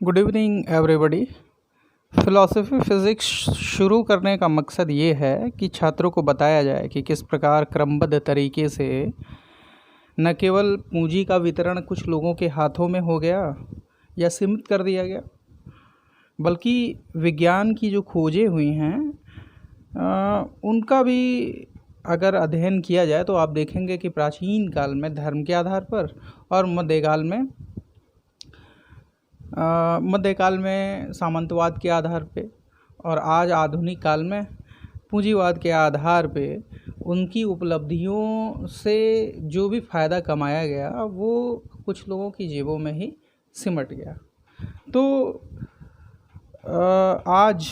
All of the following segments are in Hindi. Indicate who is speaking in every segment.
Speaker 1: Good evening everybody. Philosophy physics शुरू करने का मकसद ये है कि छात्रों को बताया जाए कि किस प्रकार क्रमबद्ध तरीके से न केवल पूंजी का वितरण कुछ लोगों के हाथों में हो गया या सीमित कर दिया गया, बल्कि विज्ञान की जो खोजें हुई हैं उनका भी अगर अध्ययन किया जाए तो आप देखेंगे कि प्राचीन काल में धर्म के आधार पर और मध्यकाल में सामंतवाद के आधार पे और आज आधुनिक काल में पूंजीवाद के आधार पे उनकी उपलब्धियों से जो भी फ़ायदा कमाया गया वो कुछ लोगों की जेबों में ही सिमट गया। तो आज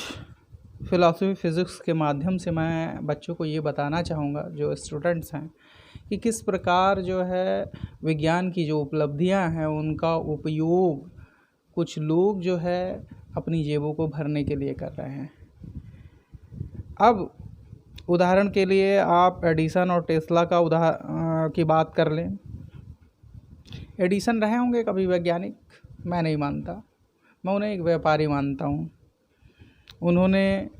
Speaker 1: फ़िलॉसफ़ी फ़िज़िक्स के माध्यम से मैं बच्चों को ये बताना चाहूँगा, जो स्टूडेंट्स हैं, कि किस प्रकार जो है विज्ञान की जो उपलब्धियां हैं उनका उपयोग कुछ लोग जो है अपनी जेबों को भरने के लिए कर रहे हैं। अब उदाहरण के लिए आप एडिसन और टेस्ला की बात कर लें। एडिसन रहे होंगे कभी वैज्ञानिक, मैं नहीं मानता, मैं उन्हें एक व्यापारी मानता हूँ। उन्होंने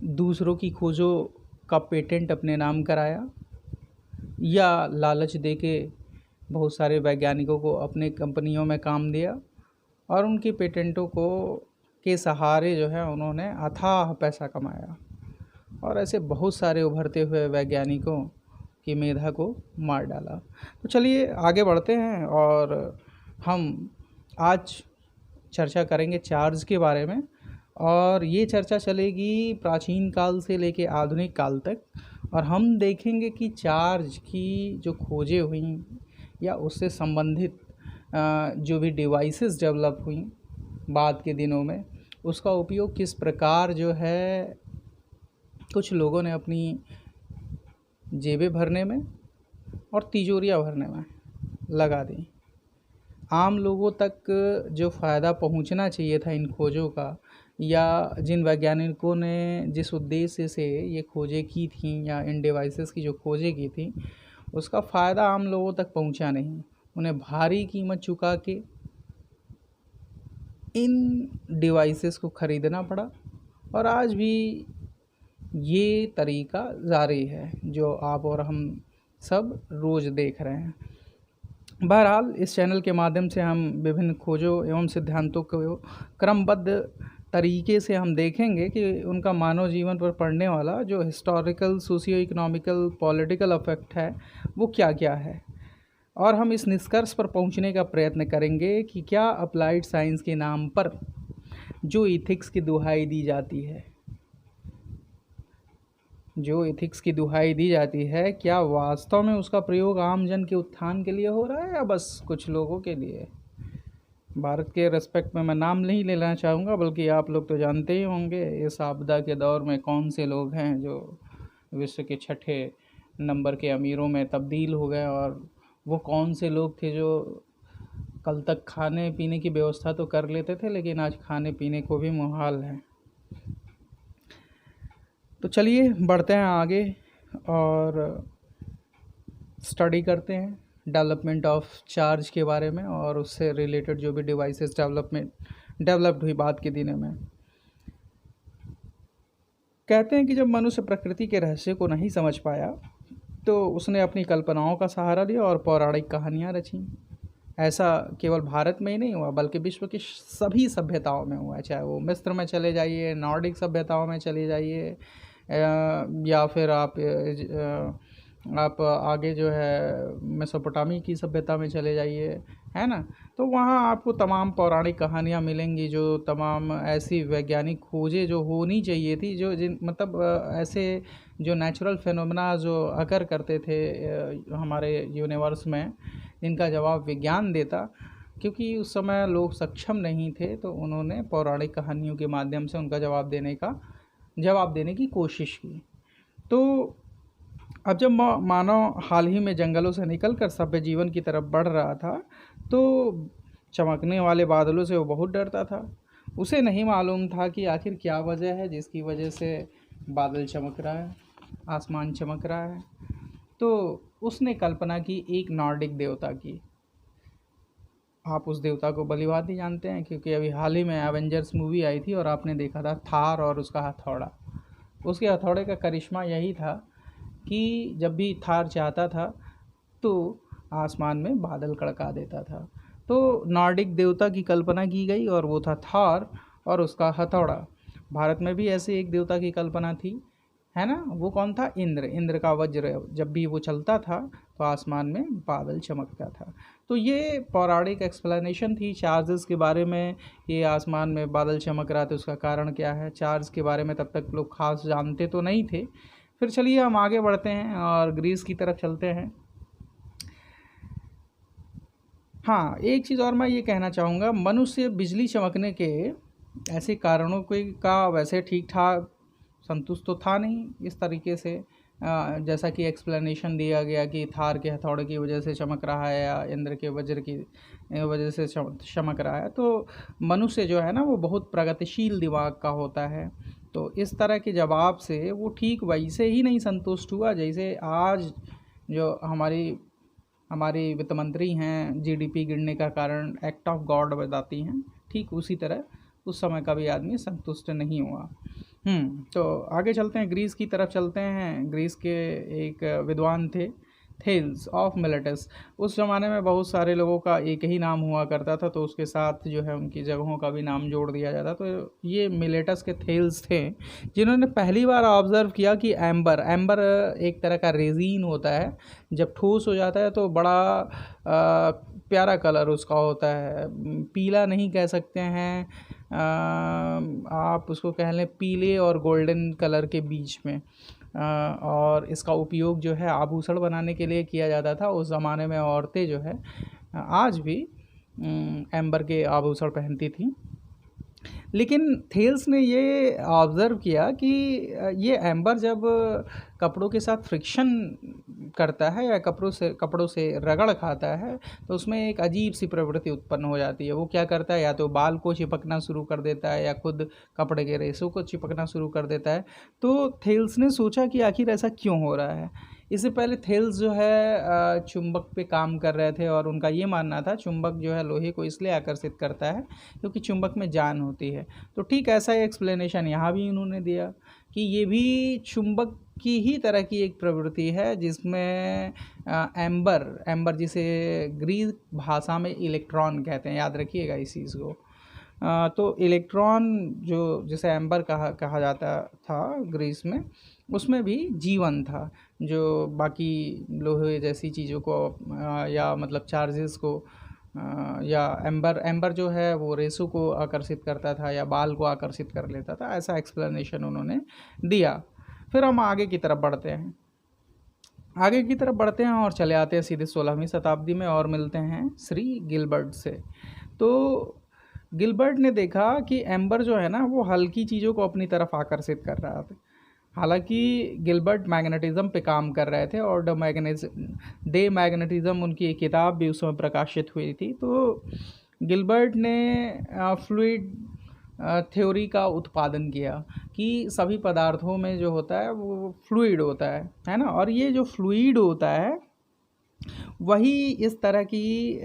Speaker 1: दूसरों की खोजों का पेटेंट अपने नाम कराया या लालच देके बहुत सारे वैज्ञानिकों को अपने कंपनियों में काम दिया और उनके पेटेंटों के सहारे जो है उन्होंने अथाह पैसा कमाया और ऐसे बहुत सारे उभरते हुए वैज्ञानिकों की मेधा को मार डाला। तो चलिए आगे बढ़ते हैं और हम आज चर्चा करेंगे चार्ज के बारे में, और ये चर्चा चलेगी प्राचीन काल से लेके आधुनिक काल तक, और हम देखेंगे कि चार्ज की जो खोजें हुई या उससे संबंधित जो भी डिवाइसेस डेवलप हुई बाद के दिनों में, उसका उपयोग किस प्रकार जो है कुछ लोगों ने अपनी जेबें भरने में और तिजोरियां भरने में लगा दी। आम लोगों तक जो फ़ायदा पहुंचना चाहिए था इन खोजों का, या जिन वैज्ञानिकों ने जिस उद्देश्य से ये खोजें की थी या इन डिवाइसेस की जो खोजें की थी, उसका फ़ायदा आम लोगों तक पहुंचा नहीं। उन्हें भारी कीमत चुका के इन डिवाइसेस को ख़रीदना पड़ा और आज भी ये तरीका जारी है जो आप और हम सब रोज़ देख रहे हैं। बहरहाल इस चैनल के माध्यम से हम विभिन्न खोजों एवं सिद्धांतों को क्रमबद्ध तरीके से हम देखेंगे कि उनका मानव जीवन पर पड़ने वाला जो historical, socio economical, political effect है वो क्या क्या है, और हम इस निष्कर्ष पर पहुंचने का प्रयत्न करेंगे कि क्या अप्लाइड साइंस के नाम पर जो इथिक्स की दुहाई दी जाती है, क्या वास्तव में उसका प्रयोग आम जन के उत्थान के लिए हो रहा है या बस कुछ लोगों के लिए। भारत के रेस्पेक्ट में मैं नाम नहीं लेना चाहूँगा, बल्कि आप लोग तो जानते ही होंगे इस आपदा के दौर में कौन से लोग हैं जो विश्व के 6ठे नंबर के अमीरों में तब्दील हो गए, और वो कौन से लोग थे जो कल तक खाने पीने की व्यवस्था तो कर लेते थे लेकिन आज खाने पीने को भी मुहाल है। तो चलिए बढ़ते हैं आगे और स्टडी करते हैं डेवलपमेंट ऑफ चार्ज के बारे में और उससे रिलेटेड जो भी डिवाइसेस डेवलप्ड हुई बाद के दिनों में। कहते हैं कि जब मनुष्य प्रकृति के रहस्य को नहीं समझ पाया तो उसने अपनी कल्पनाओं का सहारा लिया और पौराणिक कहानियाँ रची। ऐसा केवल भारत में ही नहीं हुआ बल्कि विश्व की सभी सभ्यताओं में हुआ है, चाहे वो मिस्र में चले जाइए, नॉर्डिक सभ्यताओं में चले जाइए, या फिर आप आगे जो है मेसोपोटामी की सभ्यता में चले जाइए, है ना। तो वहाँ आपको तमाम पौराणिक कहानियाँ मिलेंगी, जो तमाम ऐसी वैज्ञानिक खोजें जो होनी चाहिए थी, जो ऐसे जो नेचुरल फिनोमेना जो अकर करते थे हमारे यूनिवर्स में, इनका जवाब विज्ञान देता। क्योंकि उस समय लोग सक्षम नहीं थे तो उन्होंने पौराणिक कहानियों के माध्यम से उनका जवाब देने की कोशिश की। तो अब जब मानव हाल ही में जंगलों से निकलकर सभ्य जीवन की तरफ बढ़ रहा था तो चमकने वाले बादलों से वो बहुत डरता था। उसे नहीं मालूम था कि आखिर क्या वजह है जिसकी वजह से बादल चमक रहा है, आसमान चमक रहा है। तो उसने कल्पना की एक नॉर्डिक देवता की, आप उस देवता को भलीभांति जानते हैं, क्योंकि अभी हाल ही में एवेंजर्स मूवी आई थी और आपने देखा था थार और उसका हथौड़ा। उसके हथौड़े का करिश्मा यही था कि जब भी थार चाहता था तो आसमान में बादल कड़का देता था। तो नॉर्डिक देवता की कल्पना की गई और वो था थार और उसका हथौड़ा। भारत में भी ऐसे एक देवता की कल्पना थी, है ना। वो कौन था? इंद्र। इंद्र का वज्र जब भी वो चलता था तो आसमान में बादल चमकता था। तो ये पौराणिक एक्सप्लेनेशन थी चार्जेस के बारे में। ये आसमान में बादल चमक रहा था, उसका कारण क्या है। चार्ज के बारे में तब तक लोग खास जानते तो नहीं थे। फिर चलिए हम आगे बढ़ते हैं और ग्रीस की तरफ चलते हैं। हाँ, एक चीज़ और मैं ये कहना चाहूँगा, मनुष्य बिजली चमकने के ऐसे कारणों के का वैसे ठीक ठाक संतुष्ट तो था नहीं इस तरीके से। जैसा कि एक्सप्लेनेशन दिया गया कि थार के हथौड़े की वजह से चमक रहा है या इंद्र के वज्र की वजह से चमक रहा है। तो मनुष्य जो है ना वो बहुत प्रगतिशील दिमाग का होता है। तो इस तरह के जवाब से वो ठीक वैसे ही नहीं संतुष्ट हुआ जैसे आज जो हमारी वित्त मंत्री हैं जीडीपी गिरने का कारण एक्ट ऑफ गॉड बताती हैं, ठीक उसी तरह उस समय का भी आदमी संतुष्ट नहीं हुआ। तो आगे चलते हैं, ग्रीस की तरफ चलते हैं। ग्रीस के एक विद्वान थे थेल्स ऑफ मिलेटस। उस ज़माने में बहुत सारे लोगों का एक ही नाम हुआ करता था, तो उसके साथ जो है उनकी जगहों का भी नाम जोड़ दिया जाता। तो ये मिलेटस के थेल्स थे जिन्होंने पहली बार ऑब्ज़र्व किया कि एम्बर एक तरह का रेजीन होता है। जब ठोस हो जाता है तो बड़ा प्यारा कलर उसका होता है, पीला नहीं कह सकते हैं, आप उसको कह लें पीले और गोल्डन कलर के बीच में। और इसका उपयोग जो है आभूषण बनाने के लिए किया जाता था। उस ज़माने में औरतें जो है आज भी एम्बर के आभूषण पहनती थी। लेकिन थेल्स ने ये ऑब्ज़र्व किया कि ये एम्बर जब कपड़ों के साथ फ्रिक्शन करता है या कपड़ों से रगड़ खाता है तो उसमें एक अजीब सी प्रवृत्ति उत्पन्न हो जाती है। वो क्या करता है, या तो बाल को चिपकना शुरू कर देता है या खुद कपड़े के रेशों को चिपकना शुरू कर देता है। तो थेल्स ने सोचा कि आखिर ऐसा क्यों हो रहा है। इससे पहले थेल्स जो है चुंबक पे काम कर रहे थे और उनका ये मानना था चुंबक जो है लोहे को इसलिए आकर्षित करता है क्योंकि चुंबक में जान होती है। तो ठीक ऐसा ही एक्सप्लेनेशन यहाँ भी इन्होंने दिया कि ये भी चुंबक की ही तरह की एक प्रवृत्ति है जिसमें एम्बर जिसे ग्रीक भाषा में इलेक्ट्रॉन कहते हैं, याद रखिएगा इस चीज़ को। तो इलेक्ट्रॉन जो जिसे एम्बर कहा जाता था ग्रीस में, उसमें भी जीवन था जो बाकी लोहे जैसी चीज़ों को या मतलब चार्जेस को या एम्बर जो है वो रेसों को आकर्षित करता था या बाल को आकर्षित कर लेता था। ऐसा एक्सप्लेनेशन उन्होंने दिया। फिर हम आगे की तरफ बढ़ते हैं और चले आते हैं सीधे 16वीं शताब्दी में और मिलते हैं श्री गिलबर्ट से। तो गिलबर्ट ने देखा कि एम्बर जो है ना वो हल्की चीज़ों को अपनी तरफ आकर्षित कर रहा था। हालांकि गिलबर्ट मैग्नेटिज्म पे काम कर रहे थे और डे मैग्नेटिज्म उनकी एक किताब भी उसमें प्रकाशित हुई थी। तो गिलबर्ट ने फ्लूइड थ्योरी का उत्पादन किया कि सभी पदार्थों में जो होता है वो फ्लूइड होता है ना। और ये जो फ्लूइड होता है वही इस तरह की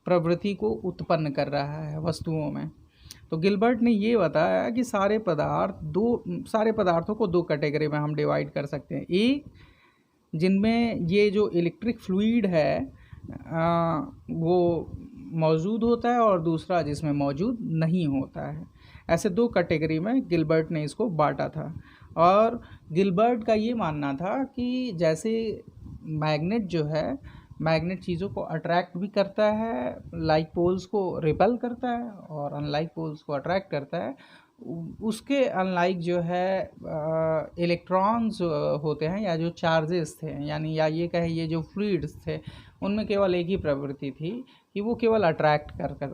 Speaker 1: प्रवृत्ति को उत्पन्न कर रहा है वस्तुओं में। तो गिलबर्ट ने ये बताया कि सारे पदार्थों को दो कैटेगरी में हम डिवाइड कर सकते हैं। एक जिनमें ये जो इलेक्ट्रिक फ्लूइड है वो मौजूद होता है और दूसरा जिसमें मौजूद नहीं होता है। ऐसे दो कैटेगरी में गिलबर्ट ने इसको बांटा था। और गिलबर्ट का ये मानना था कि जैसे मैग्नेट जो है, मैग्नेट चीज़ों को अट्रैक्ट भी करता है, लाइक पोल्स को रिपेल करता है और अनलाइक पोल्स को अट्रैक्ट करता है। उसके अनलाइक जो है इलेक्ट्रॉन्स होते हैं या जो चार्जेस थे, यानी या ये कहे ये जो फ्लूइड्स थे, उनमें केवल एक ही प्रवृत्ति थी कि वो केवल अट्रैक्ट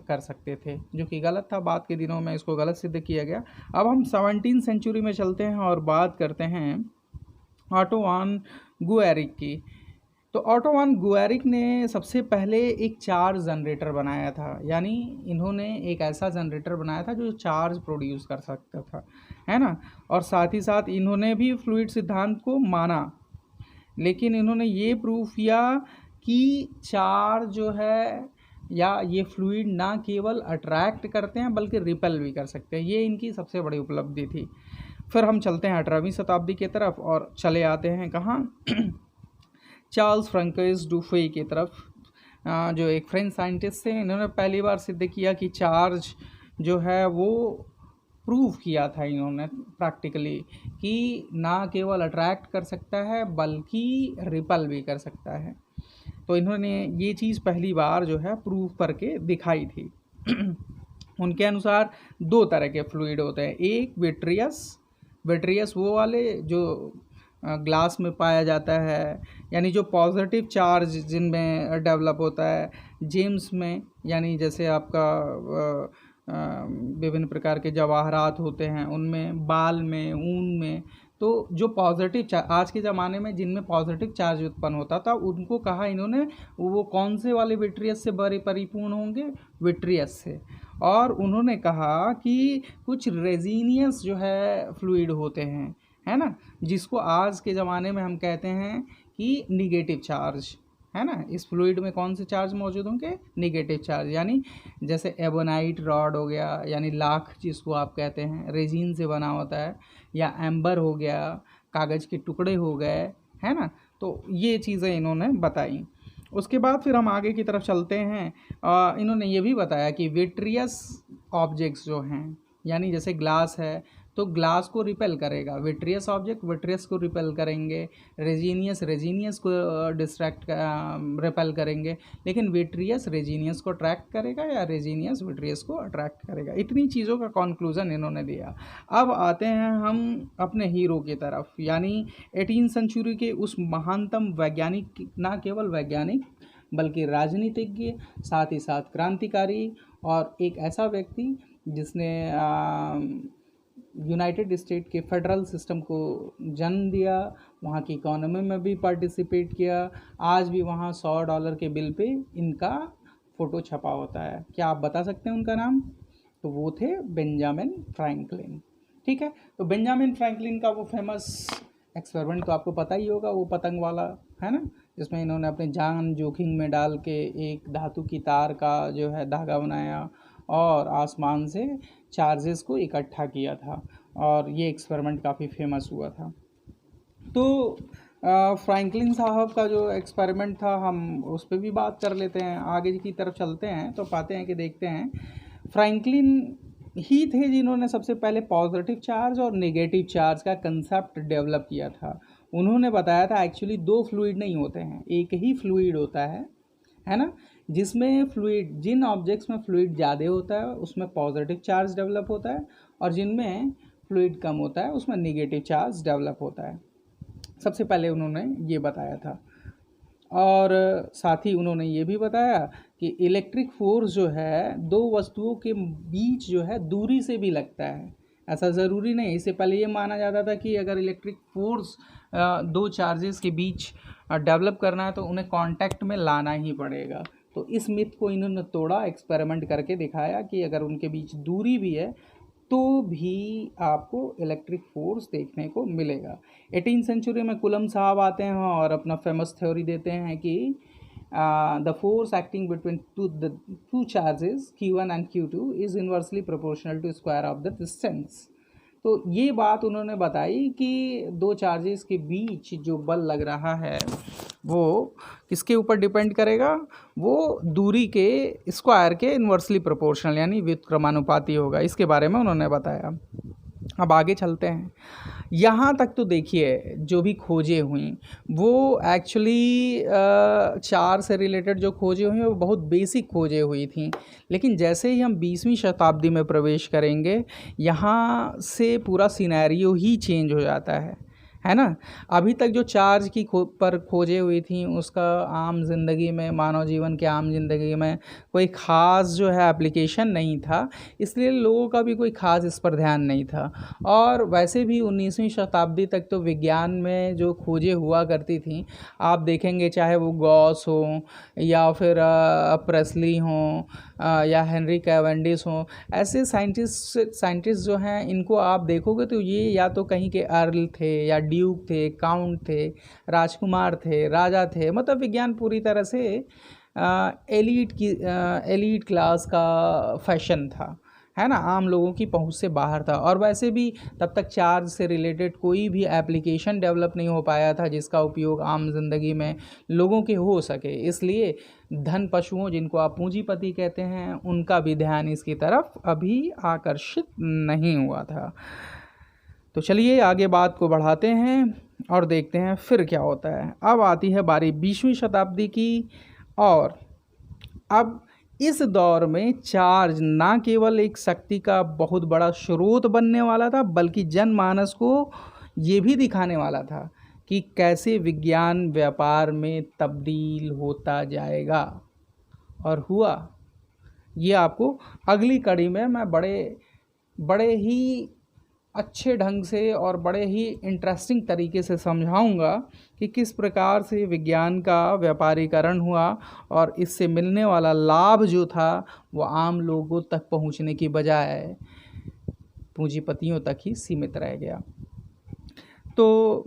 Speaker 1: कर सकते थे, जो कि गलत था। बाद के दिनों में इसको गलत सिद्ध किया गया। अब हम 17वीं सेंचुरी में चलते हैं और बात करते हैं ऑटो वॉन गुएरिक की। तो ऑटो वॉन गुएरिक ने सबसे पहले एक चार्ज जनरेटर बनाया था, यानी इन्होंने एक ऐसा जनरेटर बनाया था जो चार्ज प्रोड्यूस कर सकता था, है ना। और साथ ही साथ इन्होंने भी फ्लूइड सिद्धांत को माना, लेकिन इन्होंने ये प्रूफ किया कि चार्ज जो है या ये फ्लूइड ना केवल अट्रैक्ट करते हैं बल्कि रिपेल भी कर सकते हैं। ये इनकी सबसे बड़ी उपलब्धि थी। फिर हम चलते हैं 18वीं शताब्दी की तरफ और चले आते हैं कहाँ चार्ल्स फ्रांकोइस डुफे की तरफ, जो एक फ्रेंच साइंटिस्ट थे। इन्होंने पहली बार सिद्ध किया कि चार्ज जो है वो प्रूव किया था इन्होंने प्रैक्टिकली कि ना केवल अट्रैक्ट कर सकता है बल्कि रिपल भी कर सकता है। तो इन्होंने ये चीज़ पहली बार जो है प्रूव करके दिखाई थी। उनके अनुसार दो तरह के फ्लूइड होते हैं, एक विट्रियस वो वाले जो ग्लास में पाया जाता है, यानी जो पॉजिटिव चार्ज जिनमें डेवलप होता है, जेम्स में यानी जैसे आपका विभिन्न प्रकार के जवाहरात होते हैं उनमें, बाल में, ऊन में। तो जो पॉजिटिव चार्ज आज के ज़माने में जिनमें पॉजिटिव चार्ज उत्पन्न होता था उनको कहा इन्होंने वो कौन से वाले विट्रियस से बड़े परिपूर्ण होंगे, विट्रियस से। और उन्होंने कहा कि कुछ रेजिनियस जो है फ्लूइड होते हैं, है ना, जिसको आज के ज़माने में हम कहते हैं कि निगेटिव चार्ज, है ना। इस फ्लूइड में कौन से चार्ज मौजूद होंगे, निगेटिव चार्ज, यानी जैसे एबोनाइट रॉड हो गया, यानी लाख जिसको आप कहते हैं, रेजिन से बना होता है, या एम्बर हो गया, कागज़ के टुकड़े हो गए, है ना। तो ये चीज़ें इन्होंने बताई। उसके बाद फिर हम आगे की तरफ चलते हैं। इन्होंने ये भी बताया कि विट्रियस ऑब्जेक्ट्स जो हैं, यानी जैसे ग्लास है तो ग्लास को रिपेल करेगा, विट्रियस ऑब्जेक्ट विट्रियस को रिपेल करेंगे, रेजिनियस को डिस्ट्रैक्ट रिपेल करेंगे, लेकिन विट्रियस रेजिनियस को अट्रैक्ट करेगा या रेजिनियस विट्रियस को अट्रैक्ट करेगा। इतनी चीज़ों का कॉन्क्लूज़न इन्होंने दिया। अब आते हैं हम अपने हीरो की तरफ, यानी 18वीं सेंचुरी के उस महानतम वैज्ञानिक, ना केवल वैज्ञानिक बल्कि राजनीतिज्ञ, साथ ही साथ क्रांतिकारी, और एक ऐसा व्यक्ति जिसने यूनाइटेड स्टेट के फेडरल सिस्टम को जन्म दिया, वहाँ की इकोनॉमी में भी पार्टिसिपेट किया। आज भी वहाँ $100 के बिल पे इनका फ़ोटो छपा होता है। क्या आप बता सकते हैं उनका नाम? तो वो थे बेंजामिन फ्रैंकलिन। ठीक है, तो बेंजामिन फ्रैंकलिन का वो फेमस एक्सपेरिमेंट तो आपको पता ही होगा, वो पतंग वाला, है ना, जिसमें इन्होंने अपने जान जोखिम में डाल के एक धातु की तार का जो है धागा बनाया और आसमान से चार्जेस को इकट्ठा किया था, और ये एक्सपेरिमेंट काफ़ी फेमस हुआ था। तो फ्रैंकलिन साहब का जो एक्सपेरिमेंट था हम उस पर भी बात कर लेते हैं। आगे की तरफ चलते हैं तो पाते हैं कि देखते हैं फ्रैंकलिन ही थे जिन्होंने सबसे पहले पॉजिटिव चार्ज और नेगेटिव चार्ज का कंसेप्ट डेवलप किया था। उन्होंने बताया था एक्चुअली दो फ्लूइड नहीं होते हैं, एक ही फ्लूइड होता है ना, जिसमें फ्लूइड, जिन ऑब्जेक्ट्स में फ्लूइड ज़्यादा होता है उसमें पॉजिटिव चार्ज डेवलप होता है, और जिनमें फ्लूइड कम होता है उसमें नेगेटिव चार्ज डेवलप होता है। सबसे पहले उन्होंने ये बताया था। और साथ ही उन्होंने ये भी बताया कि इलेक्ट्रिक फोर्स जो है दो वस्तुओं के बीच जो है दूरी से भी लगता है, ऐसा ज़रूरी नहीं। इससे पहले ये माना जाता था कि अगर इलेक्ट्रिक फोर्स दो चार्जेस के बीच डेवलप करना है तो उन्हें कांटेक्ट में लाना ही पड़ेगा। तो इस मिथ को इन्होंने तोड़ा, एक्सपेरिमेंट करके दिखाया कि अगर उनके बीच दूरी भी है तो भी आपको इलेक्ट्रिक फोर्स देखने को मिलेगा। 18वीं सेंचुरी में कुलम साहब आते हैं और अपना फेमस थ्योरी देते हैं कि the force acting between two charges Q1 and Q2 is inversely proportional to square of the distance. तो ये बात उन्होंने बताई कि दो चार्जेस के बीच जो बल लग रहा है वो किसके ऊपर डिपेंड करेगा, वो दूरी के स्क्वायर के इन्वर्सली प्रोपोर्शनल यानी व्युत्क्रमानुपाती होगा। इसके बारे में उन्होंने बताया। अब आगे चलते हैं। यहाँ तक तो देखिए जो भी खोजें हुई वो एक्चुअली चार से रिलेटेड जो खोजें हुई वो बहुत बेसिक खोजें हुई थी, लेकिन जैसे ही हम 20वीं शताब्दी में प्रवेश करेंगे यहाँ से पूरा सिनेरियो ही चेंज हो जाता है ना। अभी तक जो चार्ज की पर खोजें हुई थी उसका आम जिंदगी में, मानव जीवन के आम जिंदगी में कोई ख़ास जो है एप्लीकेशन नहीं था, इसलिए लोगों का भी कोई ख़ास इस पर ध्यान नहीं था। और वैसे भी 19वीं शताब्दी तक तो विज्ञान में जो खोजें हुआ करती थी, आप देखेंगे चाहे वो गॉस हो या फिर प्रेस्ली हो या हेनरी कैवेंडिश हो, ऐसे साइंटिस्ट जो हैं इनको आप देखोगे तो ये या तो कहीं के अर्ल थे या ड्यूक थे, काउंट थे, राजकुमार थे, राजा थे, मतलब विज्ञान पूरी तरह से एलीट क्लास का फैशन था, है ना, आम लोगों की पहुंच से बाहर था। और वैसे भी तब तक चार्ज से रिलेटेड कोई भी एप्लीकेशन डेवलप नहीं हो पाया था जिसका उपयोग आम जिंदगी में लोगों के हो सके, इसलिए धन पशुओं, जिनको आप पूंजीपति कहते हैं, उनका भी ध्यान इसकी तरफ अभी आकर्षित नहीं हुआ था। तो चलिए आगे बात को बढ़ाते हैं और देखते हैं फिर क्या होता है। अब आती है बारी 20वीं शताब्दी की, और अब इस दौर में चार्ज ना केवल एक शक्ति का बहुत बड़ा स्रोत बनने वाला था, बल्कि जनमानस को ये भी दिखाने वाला था कि कैसे विज्ञान व्यापार में तब्दील होता जाएगा। और हुआ। ये आपको अगली कड़ी में मैं बड़े ही अच्छे ढंग से और बड़े ही इंटरेस्टिंग तरीके से समझाऊंगा कि किस प्रकार से विज्ञान का व्यापारीकरण हुआ और इससे मिलने वाला लाभ जो था वो आम लोगों तक पहुंचने की बजाय पूंजीपतियों तक ही सीमित रह गया। तो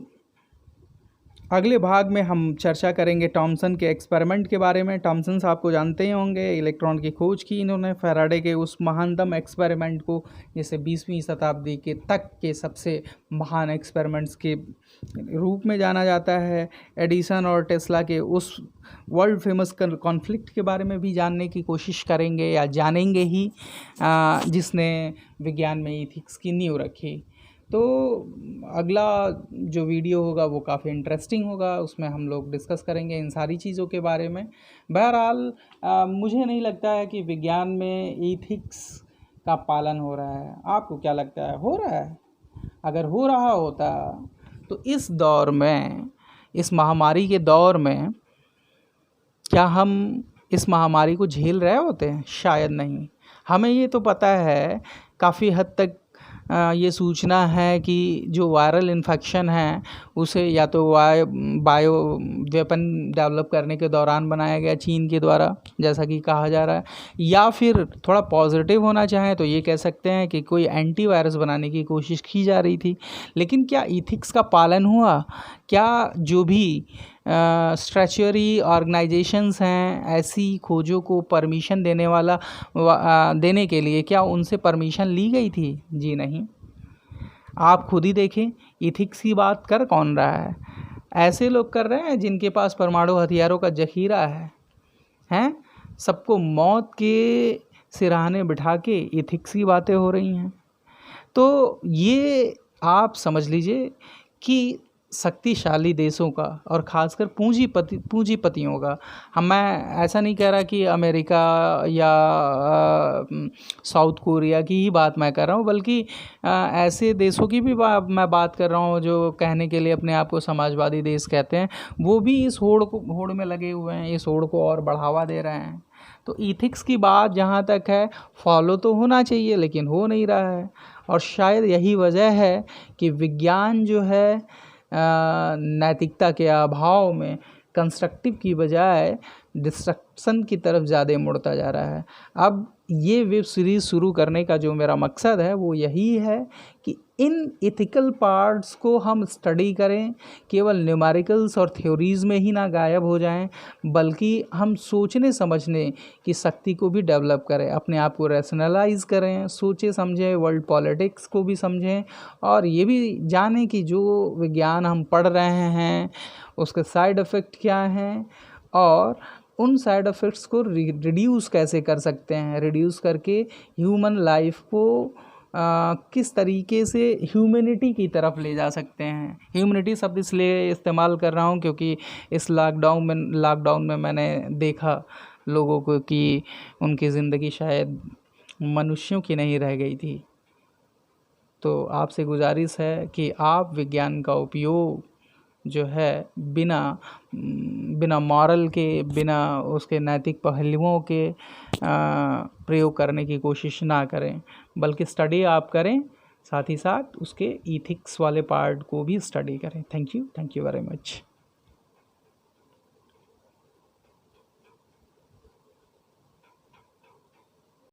Speaker 1: अगले भाग में हम चर्चा करेंगे थॉमसन के एक्सपेरिमेंट के बारे में। थॉमसन साहब को जानते ही होंगे, इलेक्ट्रॉन की खोज की इन्होंने। फैराडे के उस महानतम एक्सपेरिमेंट को, जिसे 20वीं शताब्दी के तक के सबसे महान एक्सपेरिमेंट्स के रूप में जाना जाता है। एडिसन और टेस्ला के उस वर्ल्ड फेमस कॉन्फ्लिक्ट के बारे में भी जानने की कोशिश करेंगे या जानेंगे ही, जिसने विज्ञान में इथिक्स की नींव रखी। तो अगला जो वीडियो होगा वो काफ़ी इंटरेस्टिंग होगा, उसमें हम लोग डिस्कस करेंगे इन सारी चीज़ों के बारे में। बहरहाल मुझे नहीं लगता है कि विज्ञान में इथिक्स का पालन हो रहा है। आपको क्या लगता है, हो रहा है? अगर हो रहा होता तो इस दौर में, इस महामारी के दौर में, क्या हम इस महामारी को झेल रहे होते हैं? शायद नहीं। हमें ये तो पता है काफ़ी हद तक, ये सूचना है कि जो वायरल इन्फेक्शन है उसे या तो बायो वेपन डेवलप करने के दौरान बनाया गया चीन के द्वारा, जैसा कि कहा जा रहा है, या फिर थोड़ा पॉजिटिव होना चाहें तो ये कह सकते हैं कि कोई एंटीवायरस बनाने की कोशिश की जा रही थी। लेकिन क्या इथिक्स का पालन हुआ? क्या जो भी स्ट्रेचरी ऑर्गेनाइजेशंस हैं, ऐसी खोजों को परमिशन देने के लिए, क्या उनसे परमिशन ली गई थी? जी नहीं। आप खुद ही देखें, इथिक्स की बात कर कौन रहा है? ऐसे लोग कर रहे हैं जिनके पास परमाणु हथियारों का जखीरा हैं? सबको मौत के सिरहाने बिठा के इथिक्स की बातें हो रही हैं। तो ये आप समझ लीजिए कि शक्तिशाली देशों का और ख़ासकर पूंजीपतियों का, मैं ऐसा नहीं कह रहा कि अमेरिका या साउथ कोरिया की ही बात मैं कर रहा हूँ, बल्कि ऐसे देशों की भी मैं बात कर रहा हूँ जो कहने के लिए अपने आप को समाजवादी देश कहते हैं। वो भी इस होड़ में लगे हुए हैं, इस होड़ को और बढ़ावा दे रहे हैं। तो इथिक्स की बात जहाँ तक है, फॉलो तो होना चाहिए लेकिन हो नहीं रहा है। और शायद यही वजह है कि विज्ञान जो है नैतिकता के अभाव में कंस्ट्रक्टिव की बजाय डिस्ट्रक्शन की तरफ ज़्यादा मुड़ता जा रहा है। अब ये वेब सीरीज़ शुरू करने का जो मेरा मकसद है वो यही है कि इन इथिकल पार्ट्स को हम स्टडी करें, केवल न्यूमेरिकल्स और थ्योरीज़ में ही ना गायब हो जाएं, बल्कि हम सोचने समझने की शक्ति को भी डेवलप करें, अपने आप को रैशनलाइज करें, सोचे समझें, वर्ल्ड पॉलिटिक्स को भी समझें, और ये भी जानें कि जो विज्ञान हम पढ़ रहे हैं उसके साइड इफ़ेक्ट क्या हैं और उन साइड इफ़ेक्ट्स को रिड्यूस कैसे कर सकते हैं, रिड्यूस करके ह्यूमन लाइफ को किस तरीके से ह्यूमैनिटी की तरफ ले जा सकते हैं। ह्यूमैनिटी शब्द इसलिए इस्तेमाल कर रहा हूँ क्योंकि इस लॉकडाउन में मैंने देखा लोगों को कि उनकी ज़िंदगी शायद मनुष्यों की नहीं रह गई थी। तो आपसे गुजारिश है कि आप विज्ञान का उपयोग जो है बिना मॉरल के, बिना उसके नैतिक पहलुओं के प्रयोग करने की कोशिश ना करें, बल्कि स्टडी आप करें, साथ ही साथ उसके इथिक्स वाले पार्ट को भी स्टडी करें। Thank you very much.